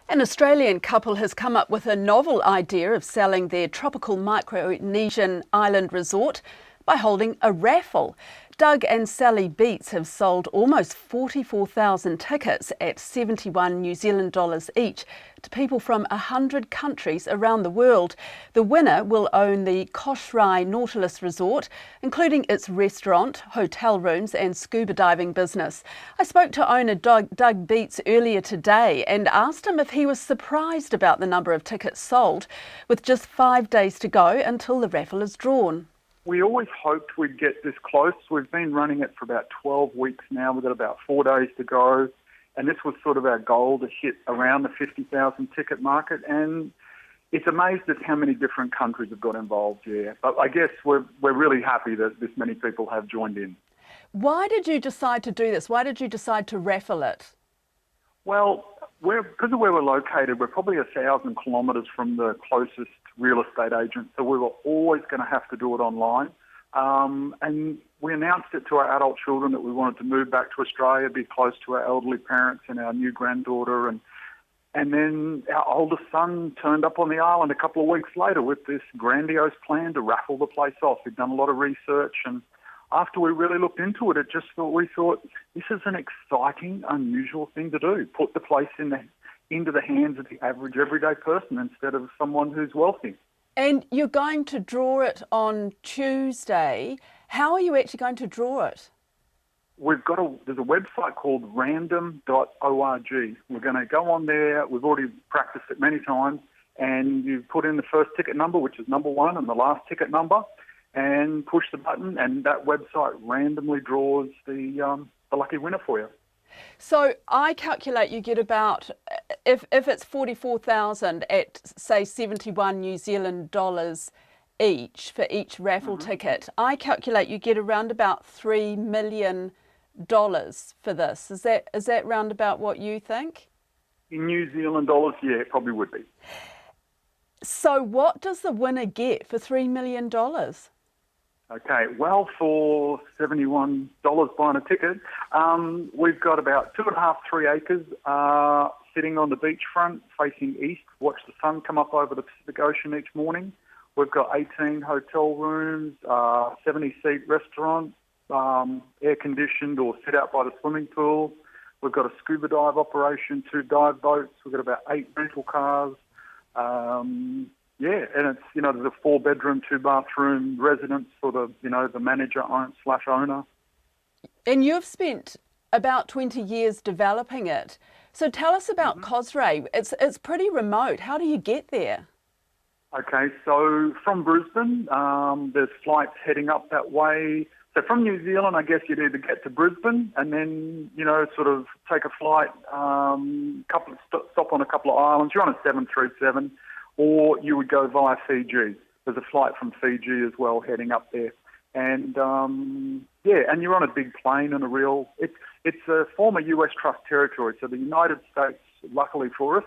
An Australian couple has come up with a novel idea of selling their tropical Micronesian island resort by holding a raffle. Doug and Sally Beats have sold almost 44,000 tickets at 71 New Zealand dollars each to people from 100 countries around the world. The winner will own the Koshrai Nautilus Resort, including its restaurant, hotel rooms and scuba diving business. I spoke to owner Doug Beats earlier today and asked him if he was surprised about the number of tickets sold, with just 5 days to go until the raffle is drawn. We always hoped we'd get this close. We've been running it for about 12 weeks now. We've got about 4 days to go. And this was sort of our goal, to hit around the 50,000 ticket market. And it's amazed at how many different countries have got involved, yeah. But I guess we're really happy that this many people have joined in. Why did you decide to do this? Why did you decide to raffle it? Well, because of where we're located, we're probably 1,000 kilometres from the closest real estate agent, so we were always going to have to do it online. And we announced it to our adult children that we wanted to move back to Australia, be close to our elderly parents and our new granddaughter. And then our oldest son turned up on the island a couple of weeks later with this grandiose plan to raffle the place off. He'd done a lot of research, and after we really looked into it, we thought this is an exciting, unusual thing to do. Put the place into the hands of the average everyday person instead of someone who's wealthy. And you're going to draw it on Tuesday. How are you actually going to draw it? There's a website called random.org. We're going to go on there. We've already practiced it many times. And you put in the first ticket number, which is number 1, and the last ticket number, and push the button, and that website randomly draws the lucky winner for you. So I calculate you get about, if it's 44,000 at say 71 New Zealand dollars each for each raffle ticket, I calculate you get around about $3 million for this. Is that round about what you think? In New Zealand dollars, yeah, it probably would be. So what does the winner get for $3 million? Okay, well, for $71 buying a ticket, we've got about 2.5, 3 acres sitting on the beachfront facing east. Watch the sun come up over the Pacific Ocean each morning. We've got 18 hotel rooms, 70-seat restaurant, air-conditioned or sit out by the swimming pool. We've got a scuba dive operation, 2 dive boats. We've got about 8 rental cars. Yeah, and it's, there's a 4-bedroom, 2-bathroom residence for the manager / owner. And you've spent about 20 years developing it. So tell us about Koshrai. It's pretty remote. How do you get there? Okay, so from Brisbane, there's flights heading up that way. So from New Zealand, I guess you'd either get to Brisbane and then, sort of take a flight, stop on a couple of islands. You're on a 737. Or you would go via Fiji. There's a flight from Fiji as well heading up there. And, and you're on a big plane and it's a former US trust territory. So the United States, luckily for us,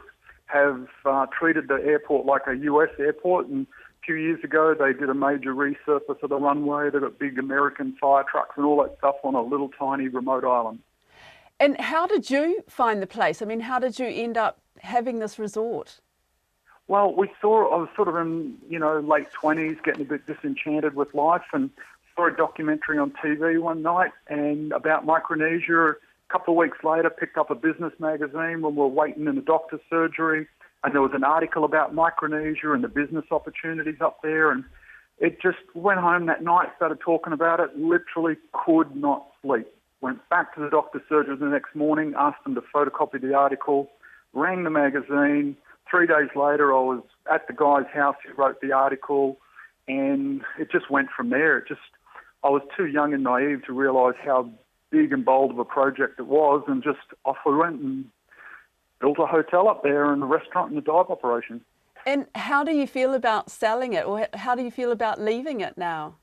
have treated the airport like a US airport. And a few years ago, they did a major resurface of the runway. They've got big American fire trucks and all that stuff on a little tiny remote island. And how did you find the place? I mean, how did you end up having this resort? Well, I was sort of in, late 20s, getting a bit disenchanted with life, and saw a documentary on TV one night and about Micronesia. A couple of weeks later, picked up a business magazine when we were waiting in the doctor's surgery, and there was an article about Micronesia and the business opportunities up there, and it just went home that night, started talking about it, literally could not sleep. Went back to the doctor's surgery the next morning, asked them to photocopy the article, rang the magazine. 3 days later, I was at the guy's house who wrote the article, and it just went from there. I was too young and naive to realise how big and bold of a project it was, and just off we went and built a hotel up there and a restaurant and a dive operation. And how do you feel about selling it, or how do you feel about leaving it now?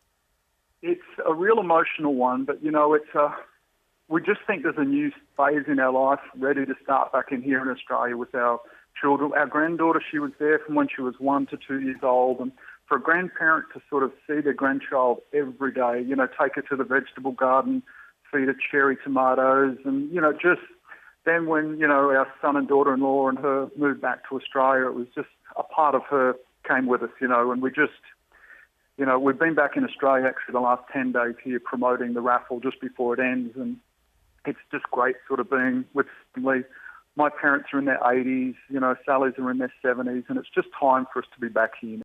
It's a real emotional one, but we just think there's a new phase in our life ready to start back in here in Australia with our children. Our granddaughter, she was there from when she was 1 to 2 years old, and for a grandparent to sort of see their grandchild every day, take her to the vegetable garden, feed her cherry tomatoes, and just then when, our son and daughter-in-law and her moved back to Australia, it was just a part of her came with us, and we just, we've been back in Australia actually the last 10 days here promoting the raffle just before it ends, and it's just great sort of being with family. My parents are in their 80s, Sally's are in their 70s, and it's just time for us to be back here.